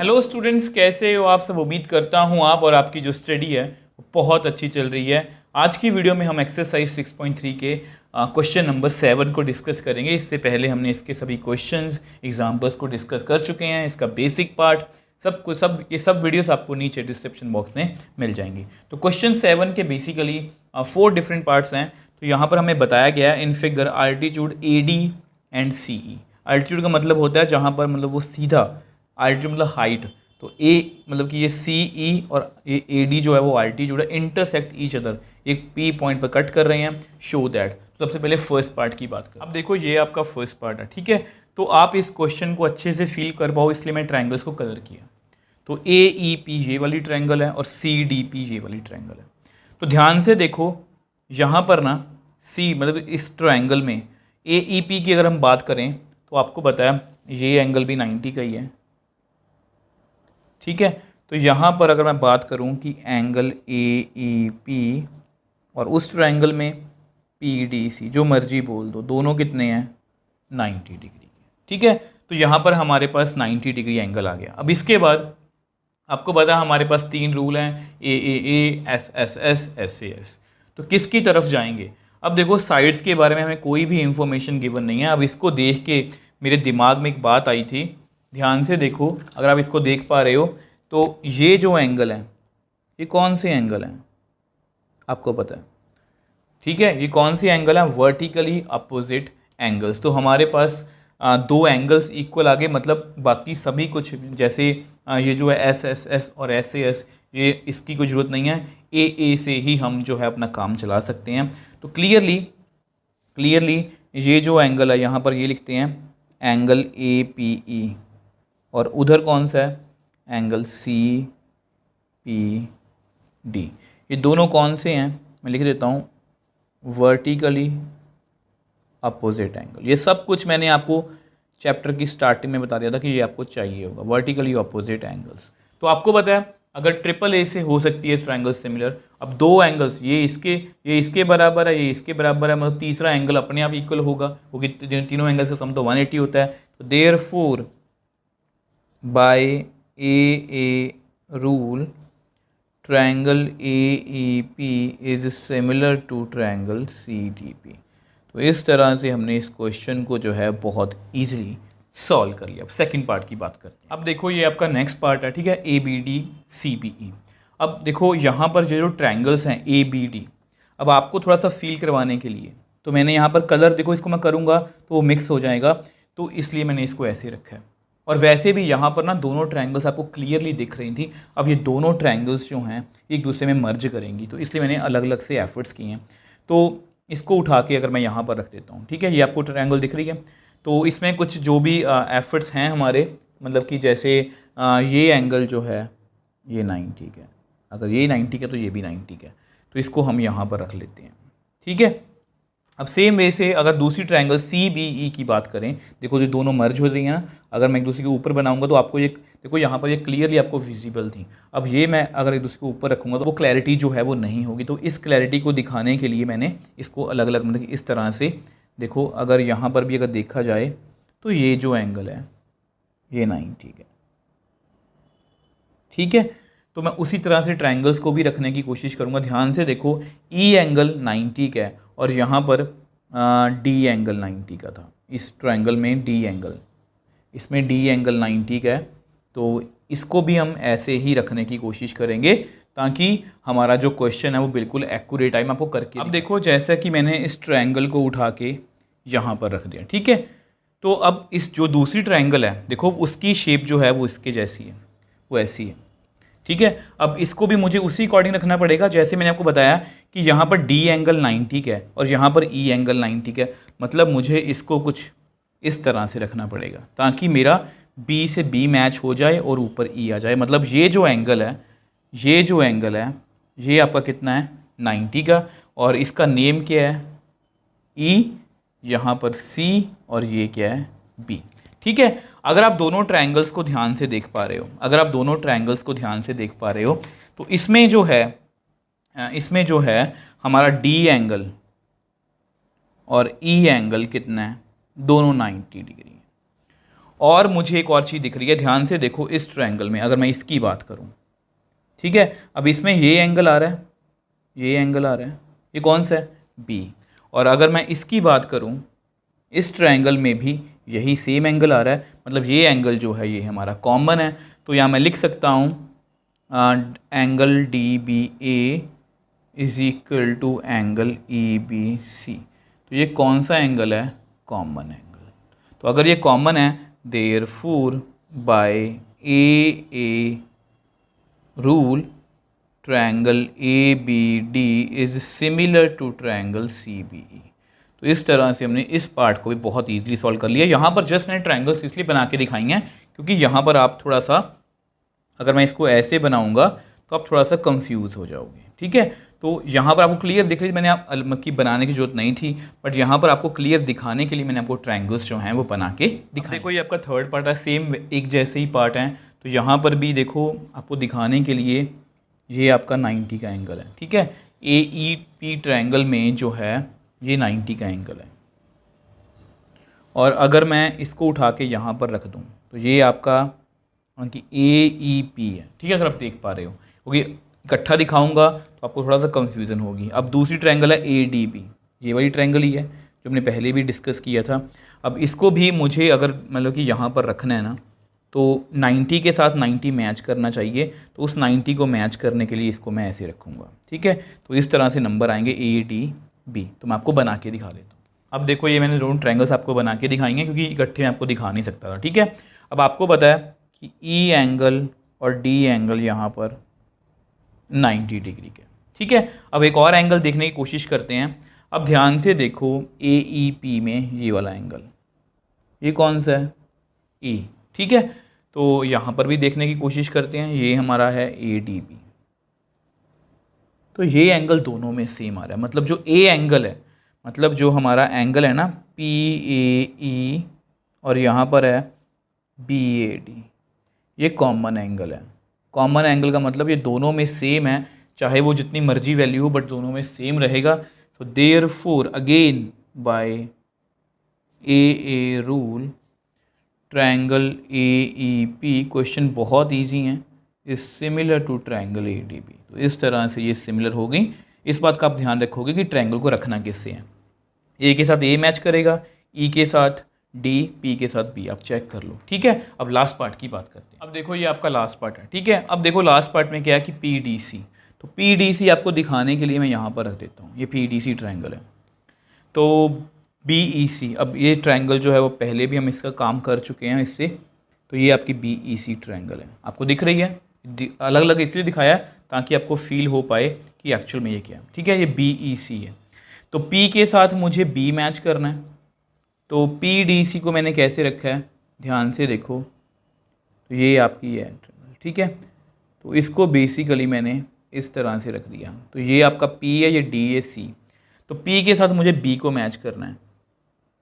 Hello students, कैसे हो आप सब। उम्मीद करता हूँ आप और आपकी जो स्टडी है वो बहुत अच्छी चल रही है। आज की वीडियो में हम एक्सरसाइज 6.3 के क्वेश्चन नंबर 7 को डिस्कस करेंगे। इससे पहले हमने इसके सभी क्वेश्चंस एग्जाम्पल्स को डिस्कस कर चुके हैं। इसका बेसिक पार्ट ये सब वीडियोस आपको नीचे डिस्क्रिप्शन बॉक्स में मिल जाएंगी। तो क्वेश्चन 7 के बेसिकली 4 डिफरेंट पार्ट्स हैं। तो यहाँ पर हमें बताया गया है in figure altitude AD and CE। Altitude का मतलब होता है जहाँ पर मतलब वो सीधा, आल्टीट्यूड मतलब हाइट, तो ए मतलब कि ये CE और ये AD जो है वो आल्टीट्यूड है, इंटरसेक्ट ईच अदर, एक P पॉइंट पर कट कर रहे हैं। Show that. तो सबसे पहले फर्स्ट पार्ट की बात करें। अब देखो ये आपका फर्स्ट पार्ट है, ठीक है। तो आप इस क्वेश्चन को अच्छे से फील कर पाओ इसलिए मैं ट्रायंगल्स को कलर किया। तो AEP ये वाली ट्रायंगल है और CDP ये वाली ट्रायंगल है। तो ध्यान से देखो यहाँ पर ना C मतलब इस ट्रायंगल में AEP की अगर हम बात करें तो आपको बताया ये एंगल भी 90 का ही है, ठीक है। तो यहाँ पर अगर मैं बात करूँ कि एंगल AEP और उस ट्रायंगल में PDC, जो मर्जी बोल दो, दोनों कितने हैं 90 डिग्री के, ठीक है। तो यहाँ पर हमारे पास 90 डिग्री एंगल आ गया। अब इसके बाद आपको पता है हमारे पास 3 रूल हैं, AAA, SSS, SAS। तो किसकी तरफ जाएंगे। अब देखो साइड्स के बारे में हमें कोई भी इंफॉर्मेशन गिवन नहीं है। अब इसको देख के मेरे दिमाग में एक बात आई थी, ध्यान से देखो। अगर आप इसको देख पा रहे हो तो ये जो एंगल है ये कौन से एंगल हैं आपको पता है, ठीक है। ये कौन सी एंगल है, वर्टिकली अपोजिट एंगल्स। तो हमारे पास दो एंगल्स इक्वल आ गए, मतलब बाकी सभी कुछ जैसे ये जो है SSS और SAS, ये इसकी कोई ज़रूरत नहीं है। AA से ही हम जो है अपना काम चला सकते हैं। तो क्लियरली ये जो एंगल है यहाँ पर ये लिखते हैं एंगल APE, और उधर कौन सा है एंगल CPD। ये दोनों कौन से हैं, मैं लिख देता हूँ, वर्टिकली अपोजिट एंगल। ये सब कुछ मैंने आपको चैप्टर की स्टार्टिंग में बता दिया था कि ये आपको चाहिए होगा, वर्टिकली अपोजिट एंगल्स। तो आपको पता है अगर AAA से हो सकती है ट्रायंगल सिमिलर। अब दो एंगल्स, ये इसके बराबर है, ये इसके बराबर है, मतलब तीसरा एंगल अपने आप इक्वल होगा, क्योंकि तीनों एंगल्स का सम तो 180 होता है। तो therefore by AA rule triangle AEP is similar to triangle CDP। तो इस तरह से हमने इस क्वेश्चन को जो है बहुत ईजिली सॉल्व कर लिया। अब सेकंड पार्ट की बात करते हैं। अब देखो ये आपका नेक्स्ट पार्ट है, ठीक है, ABD CBE। अब देखो यहाँ पर जो ट्रायंगल्स हैं ABD, अब आपको थोड़ा सा फील करवाने के लिए तो मैंने यहाँ पर कलर, देखो इसको मैं करूँगा तो वो मिक्स हो जाएगा, तो इसलिए मैंने इसको ऐसे रखा है। और वैसे भी यहाँ पर ना दोनों ट्रायंगल्स आपको क्लियरली दिख रही थी। अब ये दोनों ट्रायंगल्स जो हैं एक दूसरे में मर्ज करेंगी, तो इसलिए मैंने अलग अलग से एफर्ट्स किए हैं। तो इसको उठा के अगर मैं यहाँ पर रख देता हूँ, ठीक है, ये आपको ट्रायंगल दिख रही है। तो इसमें कुछ जो भी एफर्ट्स हैं हमारे, मतलब कि जैसे ये एंगल जो है ये 90 का है, अगर ये 90 का तो ये भी 90 का है, तो इसको हम यहाँ पर रख लेते हैं, ठीक है। अब सेम वे से अगर दूसरी ट्रायंगल CBE की बात करें, देखो ये दोनों मर्ज हो रही हैं ना। अगर मैं एक दूसरे के ऊपर बनाऊंगा तो आपको ये देखो यहाँ पर ये क्लियरली आपको विजिबल थी। अब ये मैं अगर एक दूसरे के ऊपर रखूँगा तो वो क्लैरिटी जो है वो नहीं होगी। तो इस क्लैरिटी को दिखाने के लिए मैंने इसको अलग अलग, मतलब इस तरह से देखो, अगर यहाँ पर भी अगर देखा जाए तो ये जो एंगल है ये 90 है, ठीक है। तो मैं उसी तरह से ट्रायंगल्स को भी रखने की कोशिश करूँगा। ध्यान से देखो E एंगल 90 का है और यहाँ पर D एंगल 90 का था। इस ट्रायंगल में D एंगल, इसमें D एंगल 90 का है। तो इसको भी हम ऐसे ही रखने की कोशिश करेंगे ताकि हमारा जो क्वेश्चन है वो बिल्कुल एक्यूरेट आए। मैं आपको करके, अब देखो जैसा कि मैंने इस ट्रायंगल को उठा के यहाँ पर रख दिया, ठीक है। तो अब इस जो दूसरी ट्रायंगल है देखो उसकी शेप जो है वो इसके जैसी है, वो ऐसी है, ठीक है। अब इसको भी मुझे उसी अकॉर्डिंग रखना पड़ेगा जैसे मैंने आपको बताया कि यहाँ पर D एंगल 90 का है और यहाँ पर E एंगल 90 का है। मतलब मुझे इसको कुछ इस तरह से रखना पड़ेगा ताकि मेरा B से B मैच हो जाए और ऊपर E आ जाए। मतलब ये जो एंगल है ये आपका कितना है 90 का, और इसका नेम क्या है E, यहाँ पर C, और ये क्या है B, ठीक है। अगर आप दोनों ट्रायंगल्स को ध्यान से देख पा रहे हो, तो इसमें जो है हमारा D एंगल और E एंगल कितना है, दोनों 90 डिग्री है। और मुझे एक और चीज़ दिख रही है, ध्यान से देखो इस ट्रायंगल में, अगर मैं इसकी बात करूँ, ठीक है, अब इसमें ये एंगल आ रहा है, ये एंगल आ रहा है, ये कौन सा है, बी। और अगर मैं इसकी बात करूं, इस ट्रायंगल में भी यही सेम एंगल आ रहा है, मतलब ये एंगल जो है ये हमारा कॉमन है। तो यहाँ मैं लिख सकता हूँ angle D B A is equal to angle E B C. तो ये कौन सा एंगल है, कॉमन एंगल। तो अगर ये कॉमन है, therefore by A rule triangle A B D is similar to triangle C B E. तो इस तरह से हमने इस पार्ट को भी बहुत ईजिली सॉल्व कर लिया। यहाँ पर जस्ट मैंने ट्रायंगल्स इसलिए बना के दिखाई हैं क्योंकि यहाँ पर आप थोड़ा सा, अगर मैं इसको ऐसे बनाऊँगा तो आप थोड़ा सा कंफ्यूज हो जाओगे, ठीक है। तो यहाँ पर आपको क्लियर दिख रही, मैंने आप की बनाने की जरूरत नहीं थी, बट यहाँ पर आपको क्लियर दिखाने के लिए मैंने आपको ट्रायंगल्स जो हैं वो बना के दिखाए। देखो ये आपका थर्ड पार्ट है, सेम एक जैसे ही पार्ट हैं। तो यहाँ पर भी देखो आपको दिखाने के लिए ये आपका 90 का एंगल है, ठीक है। ए ई पी ट्रायंगल में जो है ये 90 का एंगल है। और अगर मैं इसको उठा के यहाँ पर रख दूँ तो ये आपका कि ए ई पी है, ठीक है, अगर आप देख पा रहे हो, क्योंकि इकट्ठा दिखाऊंगा तो आपको थोड़ा सा कंफ्यूजन होगी। अब दूसरी ट्रायंगल है ए डी बी, ये वाली ट्रायंगल ही है जो हमने पहले भी डिस्कस किया था। अब इसको भी मुझे अगर मतलब कि यहाँ पर रखना है ना, तो 90 के साथ 90 मैच करना चाहिए। तो उस 90 को मैच करने के लिए इसको मैं ऐसे रखूँगा, ठीक है। तो इस तरह से नंबर आएंगे ए डी बी। तो मैं आपको बना के दिखा देता हूँ। अब देखो ये मैंने दोनों ट्रायंगल्स आपको बना के दिखाएंगे क्योंकि इकट्ठे मैं आपको दिखा नहीं सकता था, ठीक है। अब आपको पता है कि ई एंगल और डी एंगल यहाँ पर 90 डिग्री के, ठीक है। अब एक और एंगल देखने की कोशिश करते हैं। अब ध्यान से देखो ए ई पी में ये वाला एंगल, ये कौन सा है, ई, ठीक है। तो यहाँ पर भी देखने की कोशिश करते हैं, ये हमारा है ए डी बी। तो ये एंगल दोनों में सेम आ रहा है, मतलब जो ए एंगल है, मतलब जो हमारा एंगल है ना पी ए ई, और यहाँ पर है बी ए डी, ये कॉमन एंगल है। कॉमन एंगल का मतलब ये दोनों में सेम है, चाहे वो जितनी मर्जी वैल्यू हो बट दोनों में सेम रहेगा। तो therefore again by A rule triangle A E P, question बहुत इजी है, is similar to triangle A D B. तो इस तरह से ये सिमिलर हो गई। इस बात का आप ध्यान रखोगे कि ट्रायंगल को रखना किससे है, ए के साथ ए मैच करेगा, ई के साथ डी, पी के साथ बी, आप चेक कर लो, ठीक है। अब लास्ट पार्ट की बात करते हैं। अब देखो ये आपका लास्ट पार्ट है, ठीक है। अब देखो लास्ट पार्ट में क्या है कि पी डी सी। तो पी डी सी आपको दिखाने के लिए मैं यहाँ पर रख देता हूँ, ये पी डी सी ट्रायंगल है। तो बी ई सी, अब ये ट्रायंगल जो है वो पहले भी हम इसका काम कर चुके हैं इससे। तो ये आपकी बी ई सी ट्रायंगल है, आपको दिख रही है, अलग अलग इसलिए दिखाया है ताकि आपको फील हो पाए कि एक्चुअल में ये क्या है, ठीक है। ये बी ई सी है। तो पी के साथ मुझे बी मैच करना है, तो पी डी सी को मैंने कैसे रखा है, ध्यान से देखो, तो ये आपकी है, ठीक है। तो इसको बेसिकली मैंने इस तरह से रख दिया। तो ये आपका पी है, ये डी है, सी। तो पी के साथ मुझे बी को मैच करना है।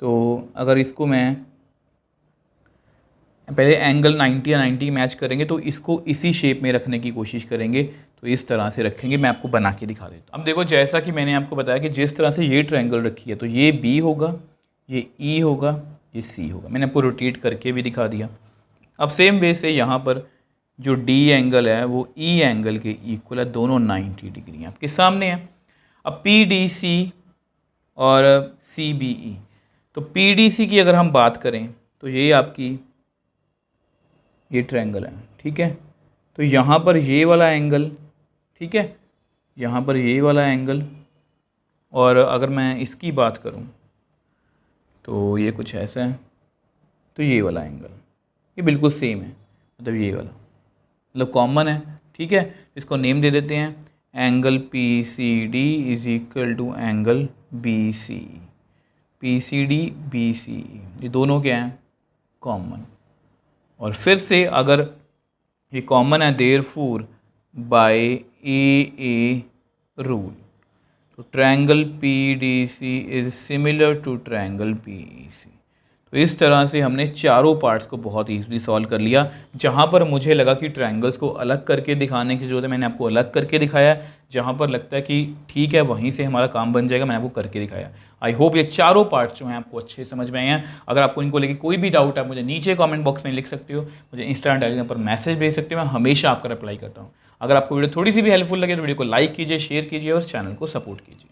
तो अगर इसको मैं पहले एंगल 90 या 90 मैच करेंगे, तो इसको इसी शेप में रखने की कोशिश करेंगे। तो इस तरह से रखेंगे, मैं आपको बना के दिखा देता हूँ। अब देखो जैसा कि मैंने आपको बताया कि जिस तरह से ये ट्रायंगल रखी है, तो ये बी होगा, ये ई होगा, ये सी होगा। मैंने आपको रोटेट करके भी दिखा दिया। अब सेम वे से यहाँ पर जो डी एंगल है वो ई एंगल के इक्वल है, दोनों 90 डिग्री आपके सामने है। अब पी डी सी और सी बी ई, तो पी डी सी की अगर हम बात करें तो ये आपकी ये ट्रायंगल है, ठीक है। तो यहाँ पर ये वाला एंगल, ठीक है, यहाँ पर ये वाला एंगल, और अगर मैं इसकी बात करूँ तो ये कुछ ऐसा है। तो ये वाला एंगल ये बिल्कुल सेम है, मतलब ये वाला, मतलब कॉमन है, ठीक है। इसको नेम दे देते हैं, angle P C D is equal to angle B C. P C D B C, ये दोनों क्या हैं, कॉमन। और फिर से अगर ये कॉमन है, देयरफॉर बाय ए रूल, तो triangle P D C is similar to triangle P E C. तो इस तरह से हमने चारों पार्ट्स को बहुत ईजिली सॉल्व कर लिया। जहाँ पर मुझे लगा कि ट्रायंगल्स को अलग करके दिखाने की ज़रूरत है, मैंने आपको अलग करके दिखाया। जहाँ पर लगता है कि ठीक है वहीं से हमारा काम बन जाएगा, मैंने आपको करके दिखाया। आई होप ये चारों पार्ट्स जो हैं आपको अच्छे समझ में आए हैं। अगर आपको इनको लेके कोई भी डाउट है, मुझे नीचे कमेंट बॉक्स में लिख सकते हो, मुझे इंस्टाग्राम टेलीग्राम पर मैसेज भेज सकते हो, मैं हमेशा आपका रिप्लाई करता हूँ। अगर आपको वीडियो थोड़ी सी भी हेल्पफुल लगे तो वीडियो को लाइक कीजिए, शेयर कीजिए और चैनल को सपोर्ट कीजिए।